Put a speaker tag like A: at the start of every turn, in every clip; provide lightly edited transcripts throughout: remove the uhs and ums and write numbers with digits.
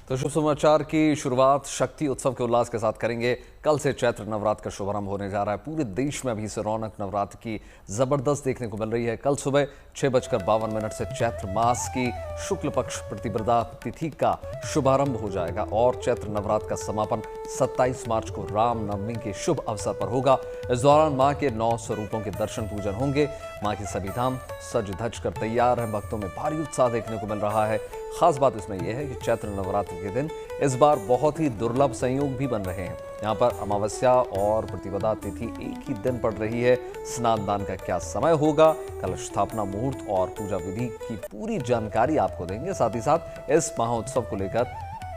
A: तो शुभ समाचार की शुरुआत शक्ति उत्सव के उल्लास के साथ करेंगे। कल से चैत्र नवरात्र का शुभारंभ होने जा रहा है। पूरे देश में अभी से रौनक नवरात्र की जबरदस्त देखने को मिल रही है। कल सुबह 6:52 से चैत्र मास की शुक्ल पक्ष प्रतिपदा तिथि का शुभारंभ हो जाएगा और चैत्र नवरात्र का समापन 27 मार्च को राम नवमी के शुभ अवसर पर होगा। इस दौरान मां के 9 स्वरूपों के दर्शन पूजन होंगे। मां की सभी धाम सज धज कर तैयार हैं। भक्तों में भारी उत्साह देखने को मिल रहा है। खास बात इसमें यह है कि चैत्र नवरात्र के दिन इस बार बहुत ही दुर्लभ संयोग भी बन रहे हैं। यहाँ पर अमावस्या और प्रतिपदा तिथि एक ही दिन पड़ रही है। स्नान दान का क्या समय होगा, कलश स्थापना मुहूर्त और पूजा विधि की पूरी जानकारी आपको देंगे। साथ ही साथ इस महोत्सव को लेकर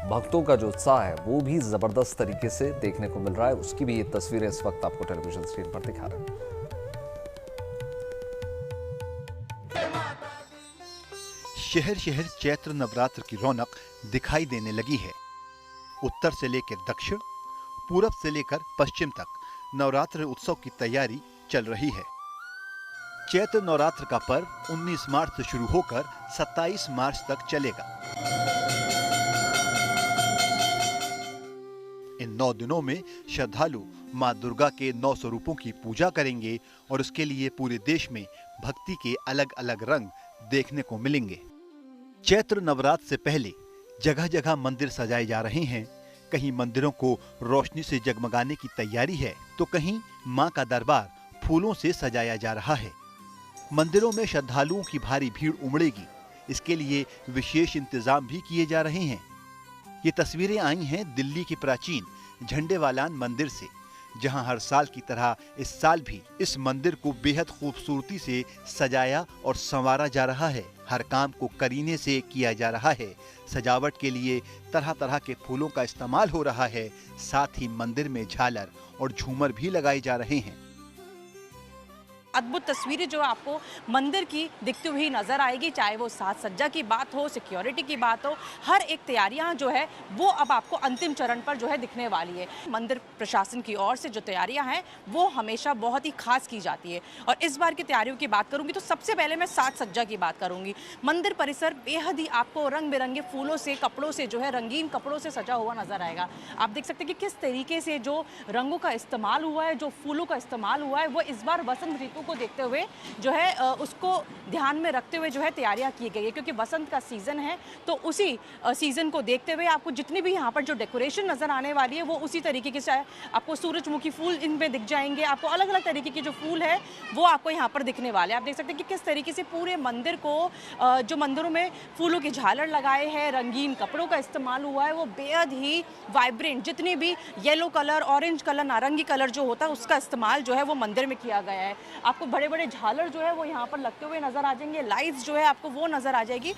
A: भक्तों का जो उत्साह है वो भी जबरदस्त तरीके से देखने को मिल रहा है। उसकी भी ये तस्वीरें इस वक्त आपको टेलीविजन स्क्रीन पर दिखा रहे हैं।
B: शहर शहर चैत्र नवरात्र की रौनक दिखाई देने लगी है। उत्तर से लेकर दक्षिण, पूरब से लेकर पश्चिम तक नवरात्र उत्सव की तैयारी चल रही है। चैत्र नवरात्र का पर्व 19 मार्च से शुरू होकर 27 मार्च तक चलेगा। इन 9 दिनों में श्रद्धालु मां दुर्गा के 9 स्वरूपों की पूजा करेंगे और उसके लिए पूरे देश में भक्ति के अलग अलग रंग देखने को मिलेंगे। चैत्र नवरात्र से पहले जगह जगह मंदिर सजाए जा रहे हैं। कहीं मंदिरों को रोशनी से जगमगाने की तैयारी है तो कहीं मां का दरबार फूलों से सजाया जा रहा है। मंदिरों में श्रद्धालुओं की भारी भीड़ उमड़ेगी, इसके लिए विशेष इंतजाम भी किए जा रहे हैं। ये तस्वीरें आई हैं दिल्ली के प्राचीन झंडेवालान मंदिर से, जहां हर साल की तरह इस साल भी इस मंदिर को बेहद खूबसूरती से सजाया और संवारा जा रहा है। हर काम को करीने से किया जा रहा है। सजावट के लिए तरह तरह के फूलों का इस्तेमाल हो रहा है। साथ ही मंदिर में झालर और झूमर भी लगाए जा रहे हैं।
C: अद्भुत तस्वीरें जो आपको मंदिर की दिखती हुई नजर आएगी, चाहे वो साज सज्जा की बात हो, सिक्योरिटी की बात हो, हर एक तैयारियां जो है वो अब आपको अंतिम चरण पर जो है दिखने वाली है। मंदिर प्रशासन की ओर से जो तैयारियां हैं वो हमेशा बहुत ही खास की जाती है। और इस बार की तैयारियों की बात करूंगी तो सबसे पहले मैं साज सज्जा की बात करूंगी। मंदिर परिसर बेहद ही आपको रंग बिरंगे फूलों से, कपड़ों से जो है रंगीन कपड़ों से सजा हुआ नजर आएगा। आप देख सकते हैं कि किस तरीके से जो रंगों का इस्तेमाल हुआ है, जो फूलों का इस्तेमाल हुआ है, वो इस बार वसंत ऋतु को देखते हुए जो है उसको ध्यान में रखते हुए जो है तैयारियां की गई है, क्योंकि बसंत का सीजन है। तो उसी सीजन को देखते हुए आपको जितनी भी यहाँ पर जो डेकोरेशन नजर आने वाली है वो उसी तरीके की से आपको सूरजमुखी फूल इनमें दिख जाएंगे। आपको अलग अलग तरीके के जो फूल है वो आपको यहाँ पर दिखने वाले हैं। आप देख सकते हैं कि किस तरीके से पूरे मंदिर को जो मंदिरों में फूलों की झालर लगाए हैं, रंगीन कपड़ों का इस्तेमाल हुआ है, वो बेहद ही वाइब्रेंट, जितनी भी येलो कलर, ऑरेंज कलर, नारंगी कलर जो होता है उसका इस्तेमाल जो है वो मंदिर में किया गया है। आपको बड़े बड़े झालर जो है वो यहाँ पर लगते हुए नजर आ जाएंगे, लाइट्स जो है आपको वो नजर आ जाएगी।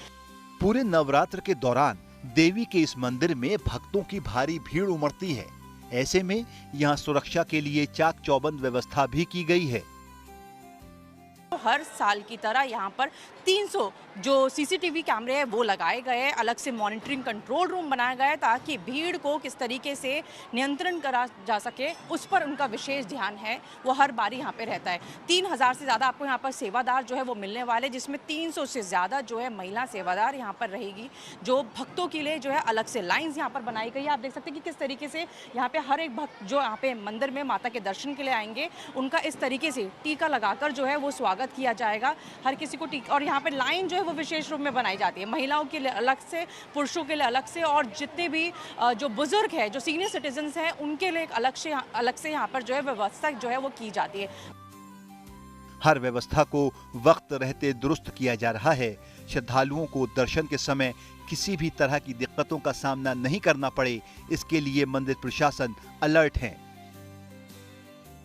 B: पूरे नवरात्र के दौरान देवी के इस मंदिर में भक्तों की भारी भीड़ उमड़ती है। ऐसे में यहाँ सुरक्षा के लिए चाक चौबंद व्यवस्था भी की गई है।
C: हर साल की तरह यहाँ पर 300 जो सीसीटीवी कैमरे हैं वो लगाए गए हैं। अलग से मॉनिटरिंग कंट्रोल रूम बनाया गया है ताकि भीड़ को किस तरीके से नियंत्रण करा जा सके, उस पर उनका विशेष ध्यान है, वो हर बारी यहाँ पे रहता है। 3000 से ज़्यादा आपको यहाँ पर सेवादार जो है वो मिलने वाले, जिसमें 300 से ज़्यादा जो है महिला सेवादार यहाँ पर रहेगी, जो भक्तों के लिए जो है अलग से लाइन्स यहाँ पर बनाई गई है। आप देख सकते हैं कि किस तरीके से यहाँ पे हर एक भक्त जो यहाँ पे मंदिर में माता के दर्शन के लिए आएंगे उनका इस तरीके से टीका लगाकर जो है वो स्वागत किया जाएगा। हर किसी को टीका, और यहाँ पे लाइन जो है वो विशेष रूप में बनाई जाती है, महिलाओं के लिए अलग से, पुरुषों के लिए अलग से, और जितने भी जो बुजुर्ग हैं, जो सीनियर सिटीजन्स हैं, उनके लिए अलग से यहाँ पर जो है व्यवस्था जो है वो की जाती है।
B: हर व्यवस्था को वक्त रहते दुरुस्त किया जा रहा है। श्रद्धालुओं को दर्शन के समय किसी भी तरह की दिक्कतों का सामना नहीं करना पड़े, इसके लिए मंदिर प्रशासन अलर्ट है।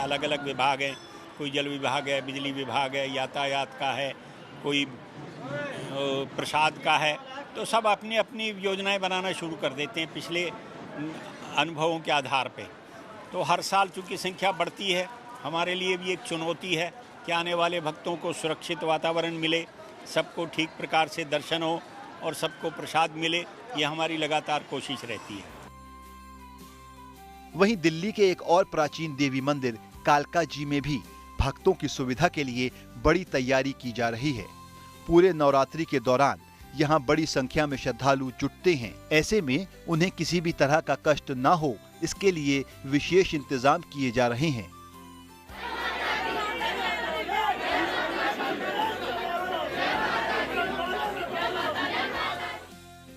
D: अलग अलग विभाग हैं, कोई जल विभाग है, बिजली विभाग है, यातायात का है, कोई प्रसाद का है, तो सब अपनी अपनी योजनाएं बनाना शुरू कर देते हैं पिछले अनुभवों के आधार पे। तो हर साल चूँकि संख्या बढ़ती है, हमारे लिए भी एक चुनौती है कि आने वाले भक्तों को सुरक्षित वातावरण मिले, सबको ठीक प्रकार से दर्शन हो और सबको प्रसाद मिले, ये हमारी लगातार कोशिश रहती है।
B: वहीं दिल्ली के एक और प्राचीन देवी मंदिर कालका जी में भी भक्तों की सुविधा के लिए बड़ी तैयारी की जा रही है। पूरे नवरात्रि के दौरान यहाँ बड़ी संख्या में श्रद्धालु जुटते हैं। ऐसे में उन्हें किसी भी तरह का कष्ट ना हो, इसके लिए विशेष इंतजाम किए जा रहे हैं।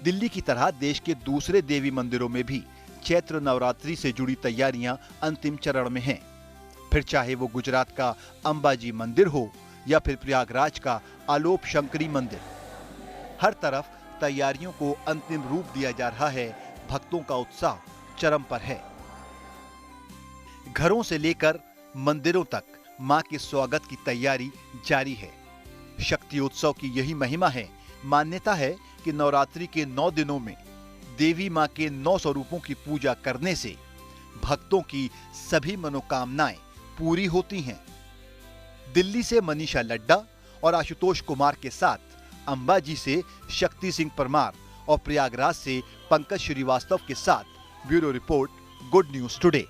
B: दिल्ली की तरह देश के दूसरे देवी मंदिरों में भी चैत्र नवरात्रि से जुड़ी तैयारियां अंतिम चरण में हैं। फिर चाहे वो गुजरात का अंबाजी मंदिर हो या फिर प्रयागराज का आलोप शंकरी मंदिर, हर तरफ तैयारियों को अंतिम रूप दिया जा रहा है। भक्तों का उत्साह चरम पर है। घरों से लेकर मंदिरों तक मां के स्वागत की तैयारी जारी है। शक्ति उत्सव की यही महिमा है। मान्यता है कि नवरात्रि के 9 दिनों में देवी मां के 9 स्वरूपों की पूजा करने से भक्तों की सभी मनोकामनाएं पूरी होती हैं। दिल्ली से मनीषा लड्डा और आशुतोष कुमार के साथ अंबाजी से शक्ति सिंह परमार और प्रयागराज से पंकज श्रीवास्तव के साथ bureau report, good news today.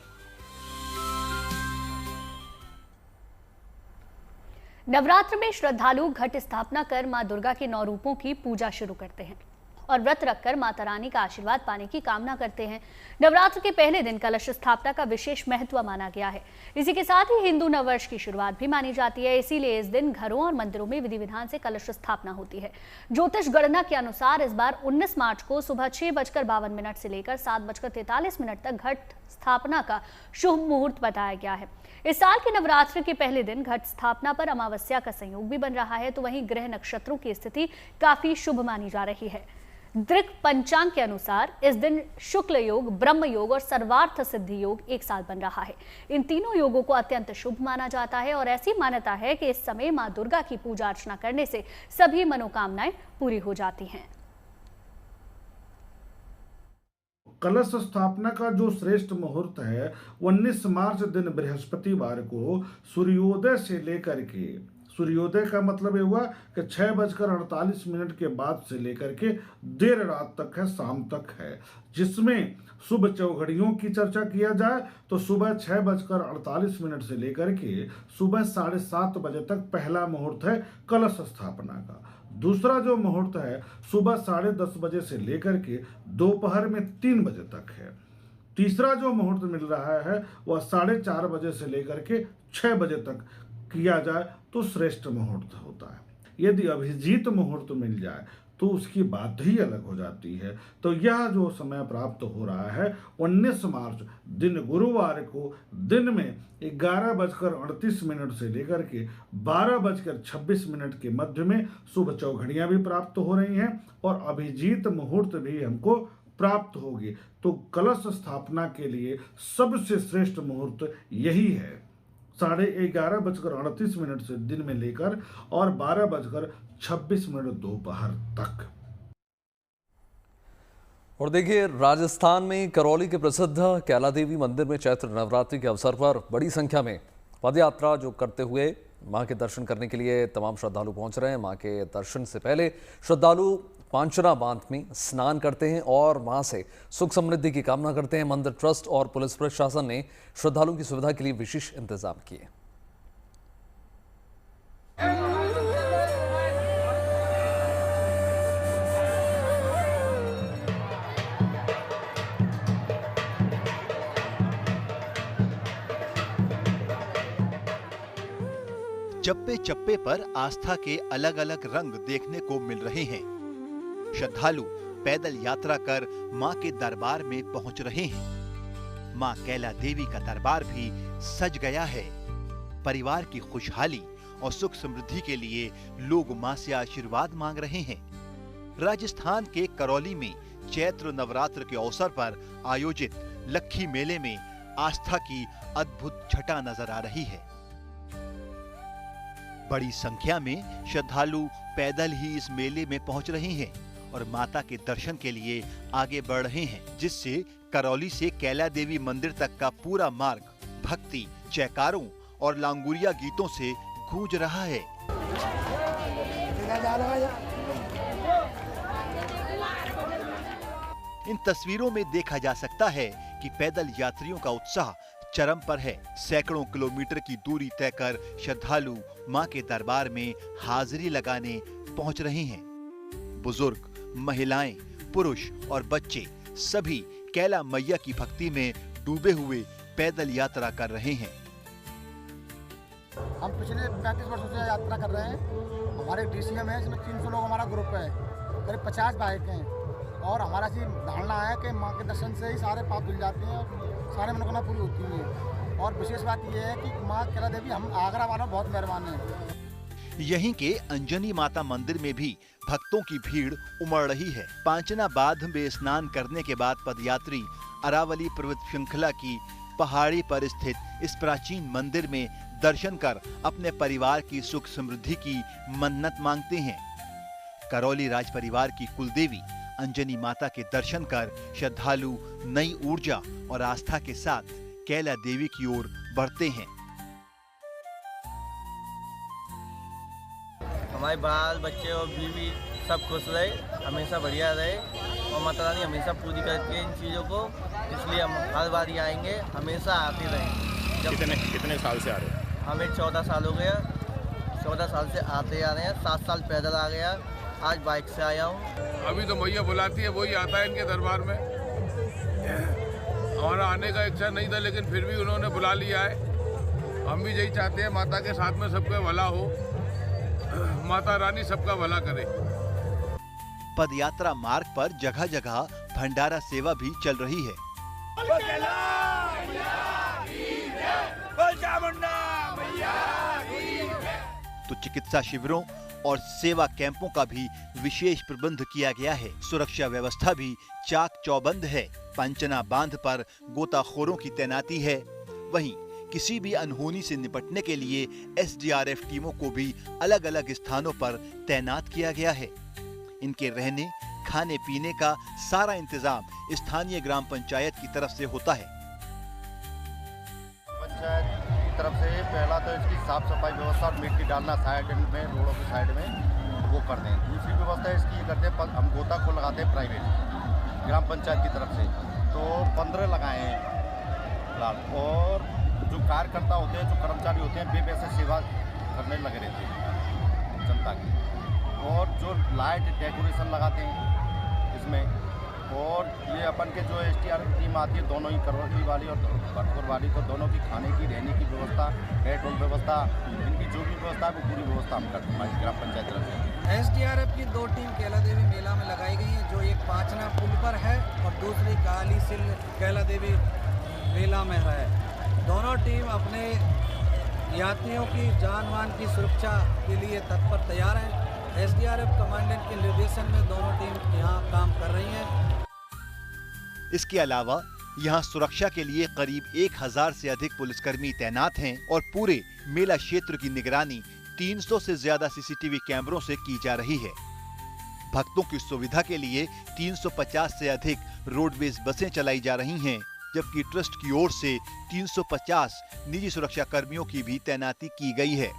E: Navratra में श्रद्धालु घट स्थापना कर मां दुर्गा के 9 रूपों की पूजा शुरू करते हैं और व्रत रखकर माता रानी का आशीर्वाद पाने की कामना करते हैं। नवरात्र के पहले दिन कलश स्थापना का विशेष महत्व माना गया है। इसी के साथ ही हिंदू नववर्ष की शुरुआत भी मानी जाती है। इसीलिए इस दिन घरों और मंदिरों में विधि विधान से कलश स्थापना होती है। ज्योतिष गणना के अनुसार इस बार 19 मार्च को सुबह 6:52 से लेकर 7:43 तक घट स्थापना का शुभ मुहूर्त बताया गया है। इस साल के नवरात्र के पहले दिन घट स्थापना पर अमावस्या का संयोग भी बन रहा है, तो वहीं ग्रह नक्षत्रों की स्थिति काफी शुभ मानी जा रही है। दृक पंचांग के अनुसार इस दिन शुक्ल योग, ब्रह्म योग और सर्वार्थ सिद्धि योग एक साथ बन रहा है। इन तीनों योगों को अत्यंत शुभ माना जाता है और ऐसी मान्यता है कि इस समय मां दुर्गा की पूजा अर्चना करने से सभी मनोकामनाएं पूरी हो जाती हैं।
F: कलश स्थापना का जो श्रेष्ठ मुहूर्त है 19 मार्च दिन बृहस्पतिवार को सूर्योदय से लेकर के, सूर्योदय का मतलब ये हुआ कि 6:48 के बाद से लेकर के देर रात तक है, शाम तक है, जिसमें शुभ चौघड़ियों की चर्चा किया जाए तो सुबह 6:48 से लेकर के सुबह 7:30 बजे तक पहला मुहूर्त है कलश स्थापना का। दूसरा जो मुहूर्त है सुबह 10:30 बजे से लेकर के दोपहर में 3 बजे तक है। तीसरा जो मुहूर्त मिल रहा है वह 4:30 बजे से लेकर के 6 बजे तक किया जाए तो श्रेष्ठ मुहूर्त होता है। यदि अभिजीत मुहूर्त मिल जाए तो उसकी बात ही अलग हो जाती है। तो यह जो समय प्राप्त हो रहा है 19 मार्च दिन गुरुवार को दिन में 11:38 से लेकर के 12:26 के मध्य में शुभ चौघड़ियां भी प्राप्त हो रही हैं और अभिजीत मुहूर्त भी हमको प्राप्त होगी। तो कलश स्थापना के लिए सबसे श्रेष्ठ मुहूर्त यही है, 11:38 से दिन में लेकर और 12:26 दोपहर तक।
A: और देखिए, राजस्थान में करौली के प्रसिद्ध कैला देवी मंदिर में चैत्र नवरात्रि के अवसर पर बड़ी संख्या में पदयात्रा जो करते हुए मां के दर्शन करने के लिए तमाम श्रद्धालु पहुंच रहे हैं। मां के दर्शन से पहले श्रद्धालु पांचरा बांध में स्नान करते हैं और मां से सुख समृद्धि की कामना करते हैं। मंदिर ट्रस्ट और पुलिस प्रशासन ने श्रद्धालुओं की सुविधा के लिए विशेष इंतजाम किए।
B: चप्पे चप्पे पर आस्था के अलग अलग रंग देखने को मिल रहे हैं। श्रद्धालु पैदल यात्रा कर मां के दरबार में पहुंच रहे हैं। मां कैला देवी का दरबार भी सज गया है। परिवार की खुशहाली और सुख समृद्धि के लिए लोग मां से आशीर्वाद मांग रहे हैं। राजस्थान के करौली में चैत्र नवरात्र के अवसर पर आयोजित लक्खी मेले में आस्था की अद्भुत छटा नजर आ रही है। बड़ी संख्या में श्रद्धालु पैदल ही इस मेले में पहुंच रहे हैं और माता के दर्शन के लिए आगे बढ़ रहे हैं, जिससे करौली से कैला देवी मंदिर तक का पूरा मार्ग भक्ति, जयकारों और लांगुरिया गीतों से गूंज रहा है। इन तस्वीरों में देखा जा सकता है कि पैदल यात्रियों का उत्साह चरम पर है। सैकड़ों किलोमीटर की दूरी तय कर श्रद्धालु मां के दरबार में हाजिरी लगाने पहुंच रहे हैं। बुजुर्ग, महिलाएं, पुरुष और बच्चे सभी कैला मैया की भक्ति में डूबे हुए पैदल यात्रा कर रहे हैं।
G: हम पिछले 35 वर्षों से यात्रा कर रहे हैं। हमारे डीसीएम है, इसमें 300 लोग हमारा ग्रुप है, करीब 50 बाइक हैं और हमारा सी धारणा है कि माँ के दर्शन से ही सारे पाप धुल जाते हैं और सारे मनोकामना पूरी होती हैं। और विशेष बात यह है कि माँ कैला देवी हम आगरा वालों बहुत मेहरबान हैं।
B: यहीं के अंजनी माता मंदिर में भी भक्तों की भीड़ उमड़ रही है। पांचना बांध में स्नान करने के बाद पदयात्री अरावली पर्वत श्रृंखला की पहाड़ी पर स्थित इस प्राचीन मंदिर में दर्शन कर अपने परिवार की सुख समृद्धि की मन्नत मांगते हैं। करौली राज परिवार की कुलदेवी अंजनी माता के दर्शन कर श्रद्धालु नई ऊर्जा और आस्था के साथ कैला देवी की ओर बढ़ते हैं।
H: हमारे बाल बच्चे और बीवी सब खुश रहे, हमेशा बढ़िया रहे और माता रानी हमेशा पूरी करती है इन चीज़ों को, इसलिए हम हर बार ही आएंगे, हमेशा आते रहें।
I: कितने साल से आ रहे हैं?
H: हमें 14 साल हो गया, 14 साल से आते आ रहे हैं। 7 साल पैदल आ गया, आज बाइक से आया हूँ।
I: अभी तो मैया बुलाती है, वही आता है इनके दरबार में। हमारा आने का इच्छा नहीं था, लेकिन फिर भी उन्होंने बुला लिया है। हम भी यही चाहते हैं माता के साथ में सबका भला हो, माता रानी सबका भला करे।
B: पदयात्रा मार्ग पर जगह जगह भंडारा सेवा भी चल रही है। तो चिकित्सा शिविरों और सेवा कैंपों का भी विशेष प्रबंध किया गया है। सुरक्षा व्यवस्था भी चाक चौबंद है। पंचना बांध पर गोताखोरों की तैनाती है। वहीं किसी भी अनहोनी से निपटने के लिए एसडीआरएफ टीमों को भी अलग अलग स्थानों पर तैनात किया गया है। इनके रहने खाने पीने का सारा इंतजाम स्थानीय ग्राम पंचायत की तरफ से होता है।
G: पंचायत की तरफ से पहला तो इसकी साफ सफाई व्यवस्था और मिट्टी डालना साइड में, रोडों की साइड में वो करते हैं। दूसरी व्यवस्था इसकी ये करते हैं, हम गोता को लगाते हैं प्राइवेट ग्राम पंचायत की तरफ से, तो 15 लगाए हैं फिलहाल। और जो कार्यकर्ता होते हैं, जो कर्मचारी होते हैं, वे वैसे सेवा करने लगे रहते हैं जनता की। और जो लाइट डेकोरेशन लगाते हैं इसमें, और ये अपन के जो एसडीआरएफ टीम आती है, दोनों ही करौली वाली और भरतपुर वाली, तो दोनों की खाने की रहने की व्यवस्था, पेट्रोल व्यवस्था, इनकी जो भी व्यवस्था है वो पूरी व्यवस्था हम करते हैं ग्राम पंचायत तरफ से।
J: एसडीआरएफ की 2 टीम कैला देवी मेला में लगाई गई हैं, जो एक पांचना पुल पर है और दूसरी काली सिल कैला देवी मेला में है। दोनों टीम अपने यात्रियों की जान माल की सुरक्षा के लिए तत्पर तैयार हैं। एसडीआरएफ कमांडेंट के निर्देशन में दोनों टीम यहाँ काम कर रही हैं।
B: इसके अलावा यहाँ सुरक्षा के लिए करीब 1000 से अधिक पुलिसकर्मी तैनात हैं और पूरे मेला क्षेत्र की निगरानी 300 से ज्यादा सीसीटीवी कैमरों से की जा रही है। भक्तों की सुविधा के लिए 350 से अधिक रोडवेज बसें चलाई जा रही हैं, जबकि ट्रस्ट की ओर से 350 निजी सुरक्षा कर्मियों की भी तैनाती की गई है।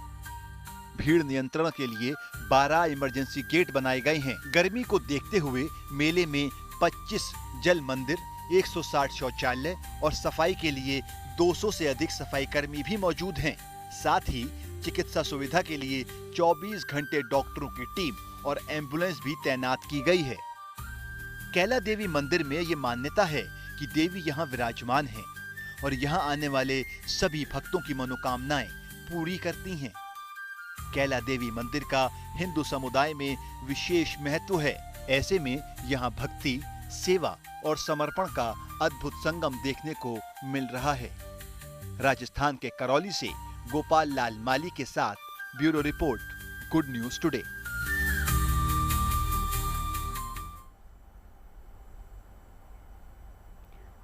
B: भीड़ नियंत्रण के लिए 12 इमरजेंसी गेट बनाए गए हैं। गर्मी को देखते हुए मेले में 25 जल मंदिर, 160 शौचालय और सफाई के लिए 200 से अधिक सफाई कर्मी भी मौजूद हैं। साथ ही चिकित्सा सुविधा के लिए 24 घंटे डॉक्टरों की टीम और एम्बुलेंस भी तैनात की गई है। कैला देवी मंदिर में ये मान्यता है कि देवी यहाँ विराजमान हैं और यहाँ आने वाले सभी भक्तों की मनोकामनाएं पूरी करती हैं। कैला देवी मंदिर का हिंदू समुदाय में विशेष महत्व है। ऐसे में यहाँ भक्ति, सेवा और समर्पण का अद्भुत संगम देखने को मिल रहा है। राजस्थान के करौली से गोपाल लाल माली के साथ bureau report, good news today.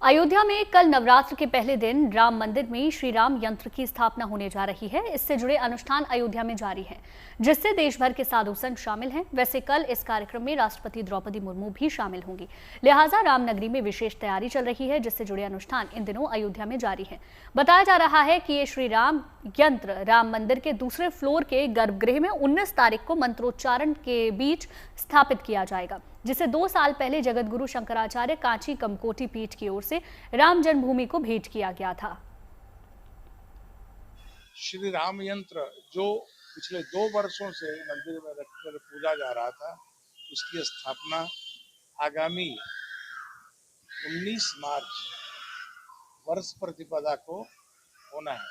E: Ayodhya में कल नवरात्र के पहले दिन राम मंदिर में श्री राम यंत्र की स्थापना होने जा रही है। इससे जुड़े अनुष्ठान अयोध्या में जारी हैं, जिससे देश भर के साधु संत शामिल हैं। वैसे कल इस कार्यक्रम में राष्ट्रपति द्रौपदी मुर्मू भी शामिल होंगी, लिहाजा रामनगरी में विशेष तैयारी चल रही है, जिससे जुड़े अनुष्ठान इन दिनों अयोध्या में जारी हैं। बताया जा रहा है कि ये श्री राम यंत्र राम मंदिर के दूसरे फ्लोर के गर्भगृह में 19 तारीख को मंत्रोच्चारण के बीच स्थापित किया जाएगा, जिसे 2 साल पहले जगतगुरु शंकराचार्य कांची कमकोटी पीठ की ओर से राम जन्मभूमि को भेंट किया गया था।
K: श्री राम यंत्र जो पिछले 2 वर्षों से मंदिर में रखकर पूजा जा रहा था, उसकी स्थापना आगामी 19 मार्च वर्ष प्रतिपदा को होना है।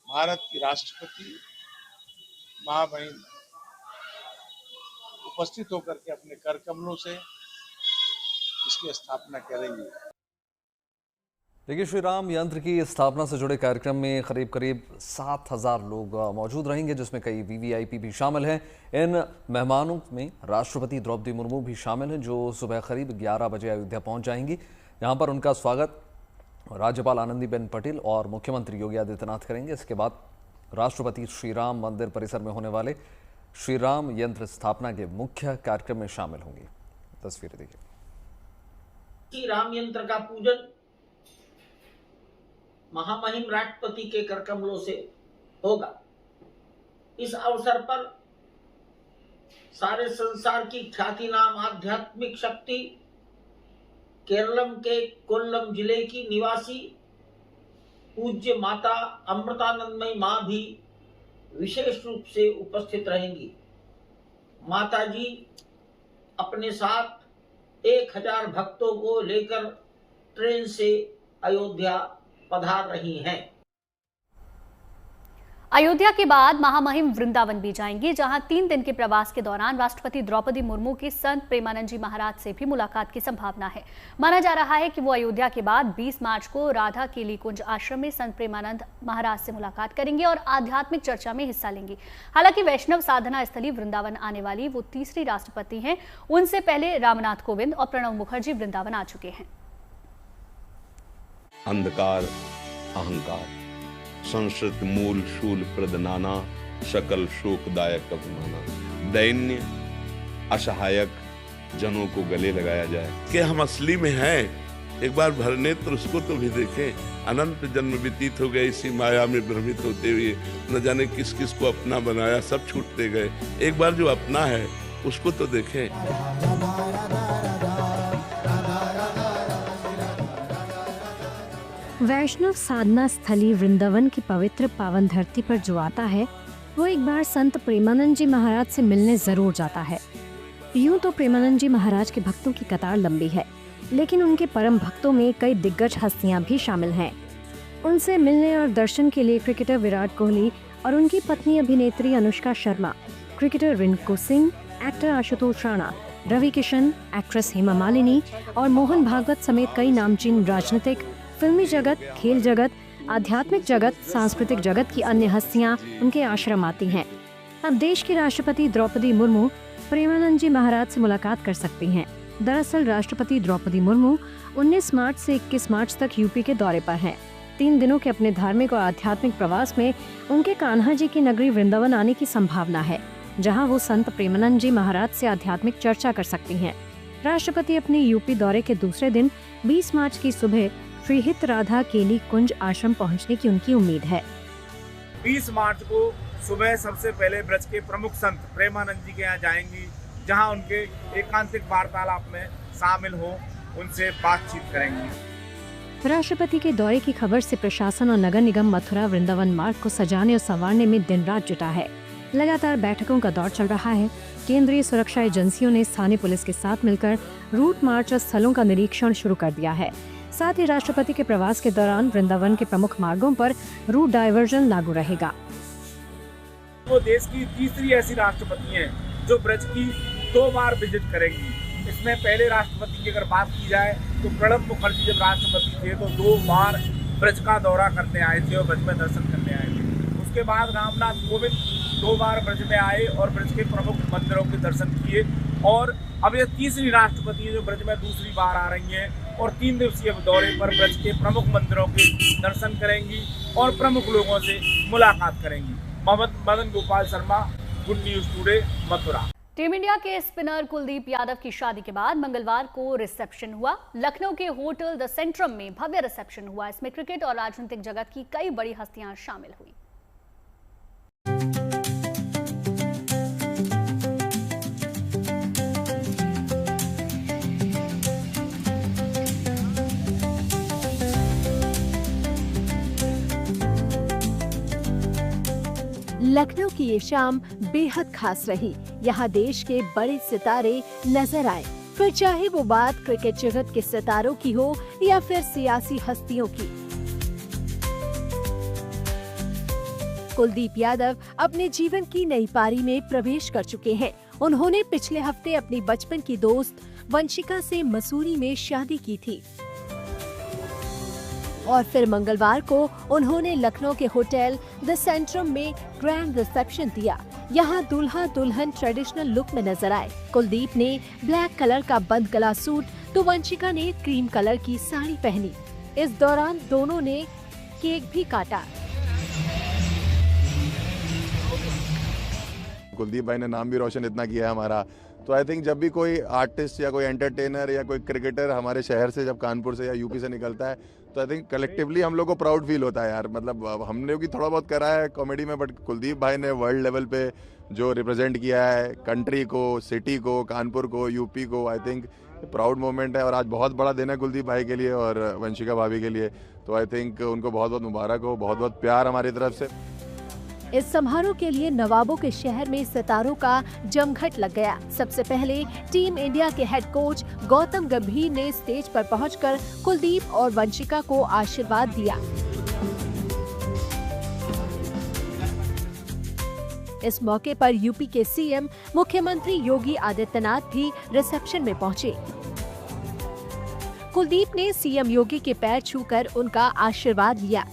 K: भारत की राष्ट्रपति महामहिम उपस्थित होकर के अपने कर कमलों से इसकी स्थापना करेंगे।
A: देखिए, श्री राम यंत्र की स्थापना से जुड़े कार्यक्रम में करीब 7,000 लोग मौजूद रहेंगे, जिसमें कई वीवीआईपी भी शामिल हैं। इन मेहमानों में राष्ट्रपति द्रौपदी मुर्मू भी शामिल हैं, जो सुबह करीब 11 बजे अयोध्या पहुंच जाएंगी। यहां पर उनका स्वागत राज्यपाल आनंदीबेन पटेल और मुख्यमंत्री योगी आदित्यनाथ करेंगे। इसके बाद राष्ट्रपति श्री राम मंदिर परिसर में होने वाले श्री राम यंत्र स्थापना के मुख्य कार्यक्रम में शामिल होंगी। तस्वीरें देखिए।
L: श्री राम यंत्र का पूजन महामहिम राष्ट्रपति के कर कमलों से होगा। इस अवसर पर सारे संसार की ख्याति नाम आध्यात्मिक शक्ति केरलम के कोल्लम जिले की निवासी पूज्य माता अमृतानंदमयी मां भी विशेष रूप से उपस्थित रहेंगी। माता जी अपने साथ 1000 भक्तों को लेकर ट्रेन से अयोध्या पधार रही हैं।
E: अयोध्या के बाद महामहिम वृंदावन भी जाएंगी, जहां 3 दिन के प्रवास के दौरान राष्ट्रपति द्रौपदी मुर्मू की संत प्रेमानंद जी महाराज से भी मुलाकात की संभावना है। माना जा रहा है कि वो अयोध्या के बाद 20 मार्च को राधा केली कुंज आश्रम में संत प्रेमानंद महाराज से मुलाकात करेंगे और आध्यात्मिक चर्चा में हिस्सा लेंगी। हालांकि वैष्णव साधना स्थली वृंदावन आने वाली वो तीसरी राष्ट्रपति हैं। उनसे पहले रामनाथ कोविंद और प्रणब मुखर्जी वृंदावन आ चुके हैं।
M: अंधकार अहंकार संस्कृत मूल शूल प्रदनाना सकल शोकदायक अभिमाना दैन्य असहायक जनों को गले लगाया जाए कि हम असली में हैं। एक बार भरनेत्र उसको तो भी देखें। अनंत जन्म व्यतीत हो गए इसी माया में भ्रमित होते हुए, न जाने किस किस को अपना बनाया, सब छूटते गए। एक बार जो अपना है उसको तो देखें।
N: वैष्णव साधना स्थली वृंदावन की पवित्र पावन धरती पर जो आता है, वो एक बार संत प्रेमानंद जी महाराज से मिलने जरूर जाता है। यूं तो प्रेमानंद जी महाराज के भक्तों की कतार लंबी है, लेकिन उनके परम भक्तों में कई दिग्गज हस्तियां भी शामिल हैं। उनसे मिलने और दर्शन के लिए क्रिकेटर विराट कोहली और उनकी पत्नी अभिनेत्री Anushka Sharma, cricketer Rinku Singh, actor Ashutosh Rana, Ravi Kishan, actress Hema Malini और मोहन भागवत समेत कई नामचीन राजनीतिक, फिल्मी जगत, खेल जगत, आध्यात्मिक जगत, सांस्कृतिक जगत की अन्य हस्तियां उनके आश्रम आती हैं। अब देश की राष्ट्रपति द्रौपदी मुर्मू प्रेमानंद जी महाराज से मुलाकात कर सकती हैं। दरअसल राष्ट्रपति द्रौपदी मुर्मू 19 मार्च से 21 मार्च तक यूपी के दौरे पर हैं। 3 दिनों के अपने धार्मिक और आध्यात्मिक प्रवास में उनके कान्हा जी की नगरी वृंदावन आने की संभावना है, जहाँ वो संत प्रेमानंद जी महाराज से आध्यात्मिक चर्चा कर सकती हैं। राष्ट्रपति अपने यूपी दौरे के दूसरे दिन 20 मार्च की सुबह श्री हित राधा केली कुंज आश्रम पहुंचने की उनकी उम्मीद है।
K: 20 मार्च को सुबह सबसे पहले ब्रज के प्रमुख संत प्रेमानंद जी के यहाँ जाएंगी, जहां उनके एकांतिक वार्तालाप में शामिल हो उनसे बातचीत करेंगी।
N: राष्ट्रपति के दौरे की खबर से प्रशासन और नगर निगम मथुरा वृंदावन मार्ग को सजाने और संवारने में दिन रात जुटा है। लगातार बैठकों का दौर चल रहा है। केंद्रीय सुरक्षा एजेंसियों ने स्थानीय पुलिस के साथ मिलकर रूट मार्च और स्थलों का निरीक्षण शुरू कर दिया है। साथ ही राष्ट्रपति के प्रवास के दौरान वृंदावन के प्रमुख मार्गों पर रूट डायवर्जन लागू रहेगा।
K: वो देश की तीसरी ऐसी राष्ट्रपति हैं जो ब्रज की 2 बार विजिट करेंगी। इसमें पहले राष्ट्रपति की अगर बात की जाए तो प्रणब मुखर्जी जब राष्ट्रपति थे तो 2 बार ब्रज का दौरा करने आए थे और ब्रज में दर्शन करने आए थे। उसके बाद रामनाथ कोविंद 2 बार ब्रज में आए और ब्रज के प्रमुख मंदिरों के दर्शन किए, और अब ये तीसरी राष्ट्रपति है जो ब्रज में दूसरी बार आ रही हैं और 3 दिवसीय दौरे पर ब्रज के प्रमुख मंदिरों के दर्शन करेंगी और प्रमुख लोगों से मुलाकात करेंगी। Mohammad Madan Gopal Sharma, good news today, Mathura.
E: Team India के स्पिनर कुलदीप यादव की शादी के बाद मंगलवार को रिसेप्शन हुआ। लखनऊ के होटल द सेंट्रम में भव्य रिसेप्शन हुआ। इसमें क्रिकेट और राजनीतिक जगत की कई बड़ी हस्तियां शामिल हुई।
O: लखनऊ की ये शाम बेहद खास रही। यहाँ देश के बड़े सितारे नजर आए, फिर चाहे वो बात क्रिकेट जगत के सितारों की हो या फिर सियासी हस्तियों की। कुलदीप यादव अपने जीवन की नई पारी में प्रवेश कर चुके हैं। उन्होंने पिछले हफ्ते अपनी बचपन की दोस्त वंशिका से मसूरी में शादी की थी और फिर मंगलवार को उन्होंने लखनऊ के होटल द सेंट्रम में ग्रैंड रिसेप्शन दिया। यहाँ दूल्हा दुल्हन ट्रेडिशनल लुक में नजर आए। कुलदीप ने ब्लैक कलर का बंद गला सूट तो वंशिका ने क्रीम कलर की साड़ी पहनी। इस दौरान दोनों ने केक भी काटा।
P: कुलदीप भाई ने नाम भी रोशन इतना किया है हमारा, तो आई थिंक जब भी कोई आर्टिस्ट या कोई एंटरटेनर या कोई क्रिकेटर हमारे शहर से, जब कानपुर से या यूपी से निकलता है, तो आई थिंक कलेक्टिवली हम लोग को प्राउड फील होता है यार। मतलब हमने भी थोड़ा बहुत करा है कॉमेडी में, बट कुलदीप भाई ने वर्ल्ड लेवल पे जो रिप्रेजेंट किया है कंट्री को, सिटी को, कानपुर को, यूपी को, आई थिंक प्राउड मोमेंट है। और आज बहुत बड़ा दिन है कुलदीप भाई के लिए और वंशिका भाभी के लिए, तो आई थिंक उनको बहुत बहुत मुबारक हो, बहुत बहुत प्यार हमारी तरफ से।
O: इस समारोह के लिए नवाबों के शहर में सितारों का जमघट लग गया। सबसे पहले टीम इंडिया के हेड कोच गौतम गंभीर ने स्टेज पर पहुंचकर कुलदीप और वंशिका को आशीर्वाद दिया। इस मौके पर यूपी के सीएम मुख्यमंत्री योगी आदित्यनाथ भी रिसेप्शन में पहुंचे। कुलदीप ने सीएम योगी के पैर छूकर उनका आशीर्वाद लिया।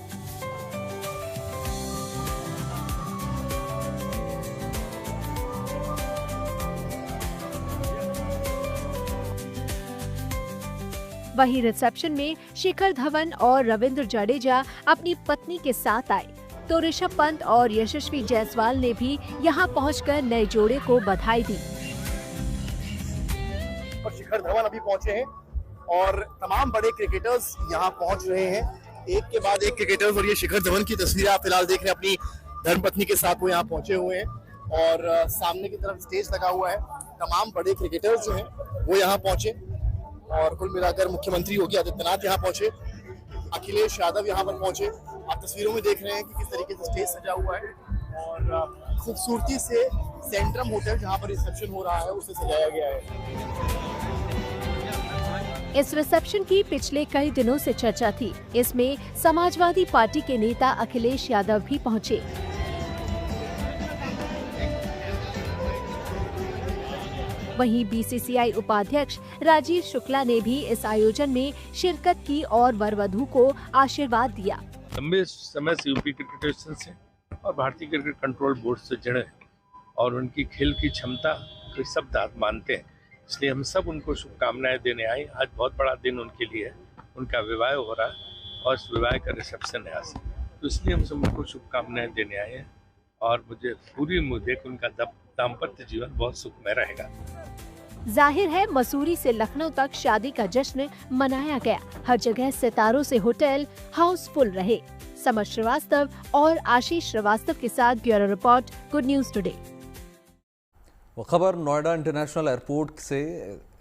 O: वहीं रिसेप्शन में शिखर धवन और रविंद्र जडेजा अपनी पत्नी के साथ आए, तो ऋषभ पंत और यशस्वी जायसवाल ने भी यहां पहुंचकर नए जोड़े को बधाई दी।
Q: और शिखर धवन अभी पहुंचे हैं और तमाम बड़े क्रिकेटर्स यहां पहुंच रहे हैं, एक के बाद एक क्रिकेटर्स। और ये शिखर धवन की तस्वीर आप फिलहाल देख रहे हैं, अपनी धर्मपत्नी के साथ वो यहाँ पहुंचे हुए हैं और सामने की तरफ स्टेज लगा हुआ है। तमाम बड़े क्रिकेटर्स जो हैं वो यहाँ पहुंचे और कुल मिलाकर मुख्यमंत्री योगी आदित्यनाथ यहाँ पहुंचे, अखिलेश यादव यहाँ पर पहुंचे। आप तस्वीरों में देख रहे हैं कि किस तरीके से स्टेज सजा हुआ है और खूबसूरती से सेंट्रम होटल जहाँ पर रिसेप्शन हो रहा है उसे सजाया गया है।
O: इस रिसेप्शन की पिछले कई दिनों से चर्चा थी। इसमें समाजवादी पार्टी के नेता अखिलेश यादव भी पहुंचे। वहीं बीसीसीआई उपाध्यक्ष राजीव शुक्ला ने भी इस आयोजन में शिरकत की और वर-वधू को आशीर्वाद दिया।
R: लंबे समय से यूपी क्रिकेट एसोसिएशन से और भारतीय क्रिकेट कंट्रोल बोर्ड से जुड़े हैं और उनकी खेल की क्षमता को सब मानते हैं, इसलिए हम सब उनको शुभकामनाएं देने आए। आज बहुत बड़ा दिन उनके लिए है, उनका विवाह हो रहा है और इस विवाह का रिसेप्शन है आज, तो इसलिए हम सब उनको शुभकामनाएं देने आए हैं और मुझे पूरी उम्मीद है कि उनका दाम्पत्य जीवन बहुत सुखमय रहेगा।
O: जाहिर है मसूरी से लखनऊ तक शादी का जश्न मनाया गया। हर जगह सितारों से होटल हाउसफुल रहे। समर श्रीवास्तव और आशीष श्रीवास्तव के साथ bureau report, good news today.
A: वो खबर नोएडा इंटरनेशनल एयरपोर्ट से।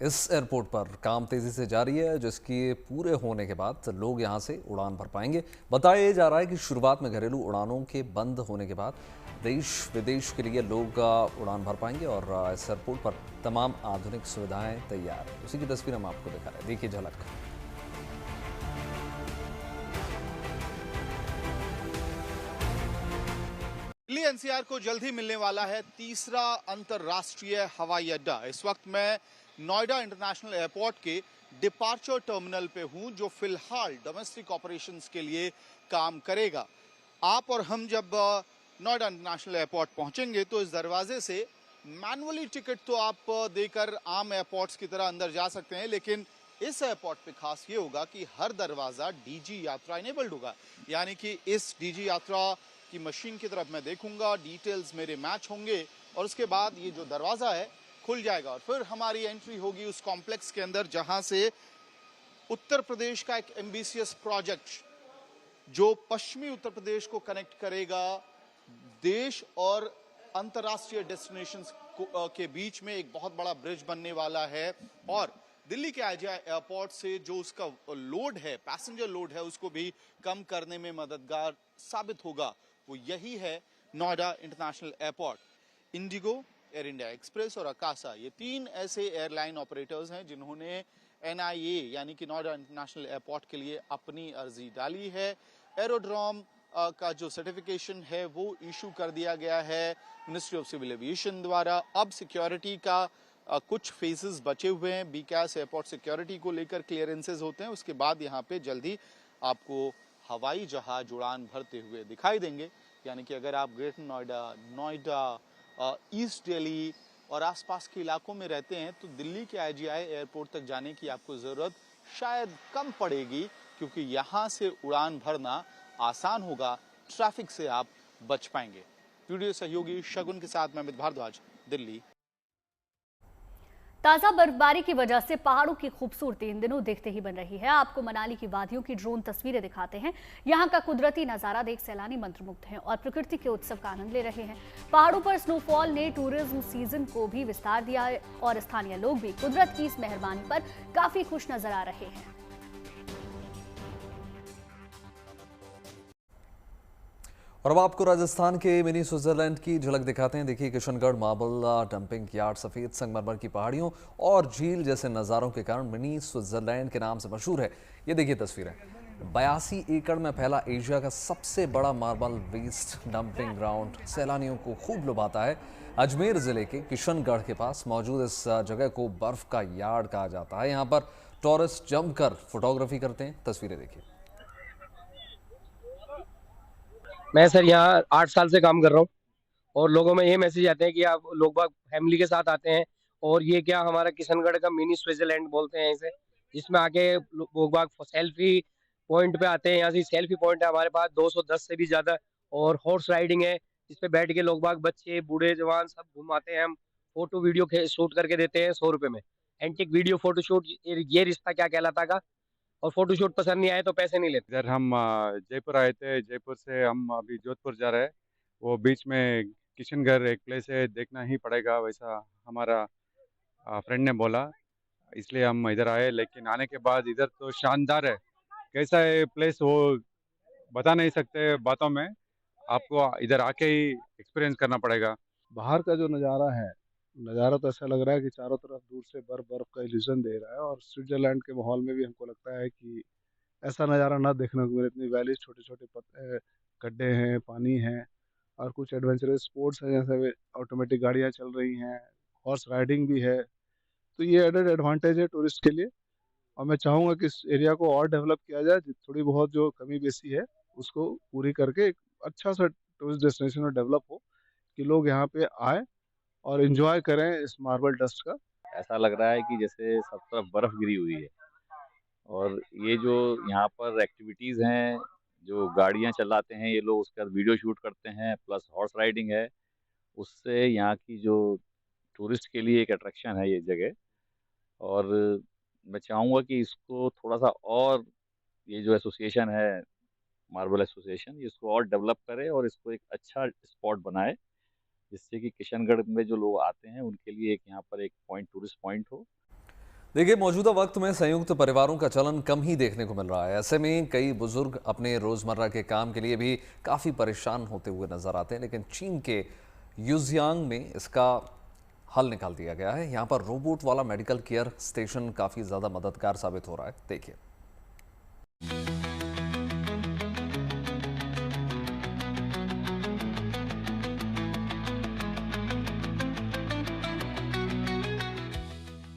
A: इस एयरपोर्ट पर काम तेजी से जारी है, जिसकी पूरे होने के बाद लोग यहां से उड़ान भर पाएंगे। बताया जा रहा है कि शुरुआत में घरेलू उड़ानों के बंद होने के बाद देश विदेश के लिए लोग उड़ान भर पाएंगे और इस एयरपोर्ट पर तमाम आधुनिक सुविधाएं तैयार हैं। उसी की तस्वीर हम आपको दिखा रहे हैं, देखिए झलक।
B: दिल्ली एनसीआर को जल्द ही मिलने वाला है तीसरा अंतर्राष्ट्रीय हवाई अड्डा। इस वक्त मैं नोएडा इंटरनेशनल एयरपोर्ट के डिपार्चर टर्मिनल पे हूं, जो फिलहाल डोमेस्टिक ऑपरेशंस के लिए काम करेगा। आप और हम जब नोएडा इंटरनेशनल एयरपोर्ट पहुंचेंगे तो इस दरवाजे से मैनुअली टिकट तो आप देकर आम एयरपोर्ट्स की तरह अंदर जा सकते हैं, लेकिन इस एयरपोर्ट पे खास ये होगा कि हर दरवाजा डीजी यात्रा इनेबल्ड होगा। यानी कि इस डीजी यात्रा की मशीन की तरफ मैं देखूंगा, डिटेल्स मेरे मैच होंगे और उसके बाद ये जो दरवाजा है खुल जाएगा और फिर हमारी एंट्री होगी उस कॉम्प्लेक्स के अंदर, जहां से उत्तर प्रदेश का एक एम्बिशियस प्रोजेक्ट जो पश्चिमी उत्तर प्रदेश को कनेक्ट करेगा देश और अंतर्राष्ट्रीय डेस्टिनेशंस के बीच में एक बहुत बड़ा ब्रिज बनने वाला है और दिल्ली के आईजीआई एयरपोर्ट से जो उसका लोड है, पैसेंजर लोड है, उसको भी कम करने में मददगार साबित होगा। वो यही है
S: Noida international airport, Indigo, air India express और अकासा, ये 3 ऐसे एयरलाइन ऑपरेटर्स हैं जिन्होंने NIA यानी कि नोएडा इंटरनेशनल एयरपोर्ट के लिए अपनी अर्जी डाली है। एरोड्रोम का जो सर्टिफिकेशन है वो इशू कर दिया गया है मिनिस्ट्री ऑफ सिविल एविएशन द्वारा। अब सिक्योरिटी का कुछ फेजेस बचे हुए हैं। बीकास एयरपोर्ट सिक्योरिटी को लेकर क्लियरेंसेज होते हैं, उसके बाद यहाँ पे जल्दी आपको हवाई जहाज उड़ान भरते हुए दिखाई देंगे। यानी कि अगर आप ग्रेटर नोएडा, ईस्ट दिल्ली और आसपास के इलाकों में रहते हैं तो दिल्ली के IGI एयरपोर्ट तक जाने की आपको ज़रूरत शायद कम पड़ेगी, क्योंकि यहाँ से उड़ान भरना आसान होगा, ट्रैफिक से आप बच पाएंगे। वीडियो सहयोगी शगुन के साथ मैं अमित भारद्वाज, दिल्ली।
E: ताज़ा बर्फबारी की वजह से पहाड़ों की खूबसूरती इन दिनों देखते ही बन रही है। आपको मनाली की वादियों की ड्रोन तस्वीरें दिखाते हैं। यहाँ का कुदरती नज़ारा देख सैलानी मंत्रमुग्ध हैं और प्रकृति के उत्सव का आनंद ले रहे हैं। पहाड़ों पर स्नोफॉल ने टूरिज्म सीजन को भी विस्तार दिया है और स्थानीय लोग भी कुदरत की इस मेहरबानी पर काफी खुश नजर आ रहे हैं।
A: और अब आपको राजस्थान के मिनी स्विट्जरलैंड की झलक दिखाते हैं। देखिए, किशनगढ़ मार्बल डंपिंग यार्ड, सफ़ेद संगमरमर की पहाड़ियों और झील जैसे नज़ारों के कारण मिनी स्विट्जरलैंड के नाम से मशहूर है। ये देखिए तस्वीरें। 82 एकड़ में फैला एशिया का सबसे बड़ा मार्बल वेस्ट डंपिंग ग्राउंड सैलानियों को खूब लुभाता है। अजमेर ज़िले के किशनगढ़ के पास मौजूद इस जगह को बर्फ़ का यार्ड कहा जाता है। यहाँ पर टूरिस्ट जमकर फोटोग्राफी करते हैं। तस्वीरें देखिए।
T: मैं सर यहाँ 8 साल से काम कर रहा हूँ और लोगों में ये मैसेज आते हैं कि आप लोग बाग फैमिली के साथ आते हैं और ये क्या हमारा किशनगढ़ का मिनी स्विट्जरलैंड बोलते हैं इसे, जिसमें आके लोग बाग सेल्फी पॉइंट पे आते हैं। यहाँ से सेल्फी पॉइंट है हमारे पास 210 से भी ज़्यादा, और हॉर्स राइडिंग है जिसपे बैठ के लोग बाग बच्चे बूढ़े जवान सब घुमाते हैं। हम फोटो वीडियो शूट करके देते हैं 100 रुपये में। एंटिक वीडियो फोटो शूट, ये रिश्ता क्या कहलाता का, और फोटो शूट पसंद नहीं आए तो पैसे नहीं लेते।
U: इधर हम जयपुर आए थे, जयपुर से हम अभी जोधपुर जा रहे हैं। वो बीच में किशनगढ़ एक प्लेस है, देखना ही पड़ेगा, वैसा हमारा फ्रेंड ने बोला, इसलिए हम इधर आए। लेकिन आने के बाद इधर तो शानदार है। कैसा है प्लेस वो बता नहीं सकते बातों में, आपको इधर आके ही एक्सपीरियंस करना पड़ेगा।
V: बाहर का जो नज़ारा तो ऐसा लग रहा है कि चारों तरफ दूर से बर्फ का इल्यूजन दे रहा है, और स्विट्जरलैंड के माहौल में भी हमको लगता है कि ऐसा नज़ारा ना देखने को मिले। इतनी वैलीज, छोटे छोटे गड्ढे हैं, पानी है, और कुछ एडवेंचरस स्पोर्ट्स हैं, जैसे ऑटोमेटिक गाड़ियाँ चल रही हैं, हॉर्स राइडिंग भी है। तो ये एडेड एडवांटेज है टूरिस्ट के लिए, और मैं चाहूँगा कि इस एरिया को और डेवलप किया जाए। थोड़ी बहुत जो कमी बेसी है उसको पूरी करके एक अच्छा सा टूरिस्ट डेस्टिनेशन और डेवलप हो कि लोग यहाँ पे आए और एंजॉय करें इस मार्बल डस्ट का।
W: ऐसा लग रहा है कि जैसे सब तरफ बर्फ गिरी हुई है, और ये जो यहाँ पर एक्टिविटीज़ हैं, जो गाड़ियाँ चलाते हैं ये लोग, उसके बाद वीडियो शूट करते हैं, प्लस हॉर्स राइडिंग है, उससे यहाँ की जो टूरिस्ट के लिए एक अट्रैक्शन है ये जगह। और मैं चाहूँगा कि इसको थोड़ा सा और, ये जो एसोसिएशन है मार्बल एसोसिएशन, इसको और डेवलप करे और इसको एक अच्छा स्पॉट बनाए, जिससे कि किशनगढ़ में जो लोग आते हैं उनके लिए एक यहाँ पर एक पॉइंट, टूरिस्ट पॉइंट हो।
A: देखिए, मौजूदा वक्त में संयुक्त परिवारों का चलन कम ही देखने को मिल रहा है। ऐसे में कई बुजुर्ग अपने रोजमर्रा के काम के लिए भी काफ़ी परेशान होते हुए नजर आते हैं, लेकिन चीन के यूजियांग में इसका हल निकाल दिया गया है। यहाँ पर रोबोट वाला मेडिकल केयर स्टेशन काफ़ी ज़्यादा मददगार साबित हो रहा है। देखिए।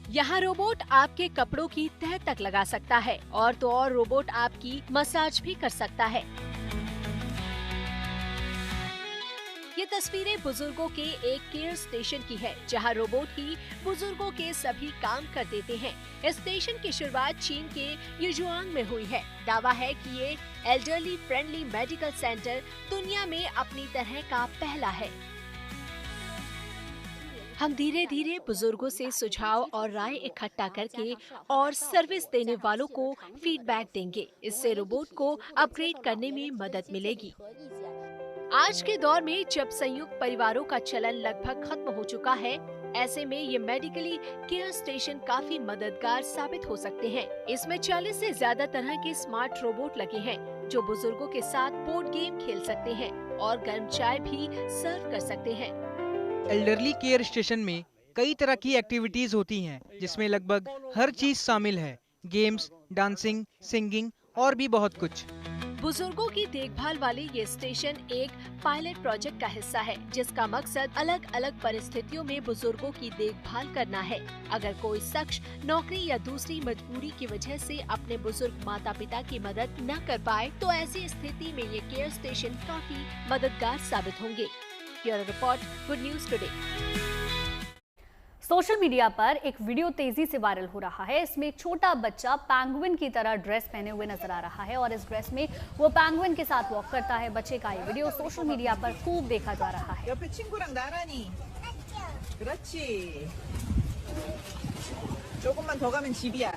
O: यहाँ रोबोट आपके कपड़ों की तह तक लगा सकता है, और तो और रोबोट आपकी मसाज भी कर सकता है। ये तस्वीरें बुजुर्गों के एक केयर स्टेशन की है, जहाँ रोबोट ही बुजुर्गों के सभी काम कर देते हैं। इस स्टेशन की शुरुआत चीन के यूजुआंग में हुई है। दावा है कि ये एल्डरली फ्रेंडली मेडिकल सेंटर दुनिया में अपनी तरह का पहला है। हम धीरे धीरे बुजुर्गों से सुझाव और राय इकट्ठा करके और सर्विस देने वालों को फीडबैक देंगे। इससे रोबोट को अपग्रेड करने में मदद मिलेगी। आज के दौर में जब संयुक्त परिवारों का चलन लगभग खत्म हो चुका है, ऐसे में ये मेडिकली केयर स्टेशन काफी मददगार साबित हो सकते हैं। इसमें 40 से ज्यादा तरह के स्मार्ट रोबोट लगे हैं, जो बुजुर्गों के साथ बोर्ड गेम खेल सकते हैं। और गर्म चाय भी सर्व कर सकते हैं।
C: एल्डरली केयर स्टेशन में कई तरह की एक्टिविटीज होती हैं, जिसमें लगभग हर चीज शामिल है, गेम्स, डांसिंग, सिंगिंग और भी बहुत कुछ।
O: बुजुर्गों की देखभाल वाले ये स्टेशन एक पायलट प्रोजेक्ट का हिस्सा है, जिसका मकसद अलग अलग परिस्थितियों में बुजुर्गों की देखभाल करना है। अगर कोई शख्स नौकरी या दूसरी मजबूरी की वजह से अपने बुजुर्ग माता पिता की मदद न कर पाए, तो ऐसी स्थिति में ये केयर स्टेशन काफी मददगार साबित होंगे। Bureau report, good news today.
E: Social media पर एक वीडियो तेजी से वायरल हो रहा है। इसमें एक छोटा बच्चा पेंगुइन की तरह ड्रेस पहने हुए नजर आ रहा है और इस ड्रेस में वो पेंगुइन के साथ वॉक करता है। बच्चे का ये वीडियो सोशल मीडिया पर खूब देखा जा रहा है।
D: 옆에 친구랑 나란히. 그렇지. 조금만 더 가면 집이야.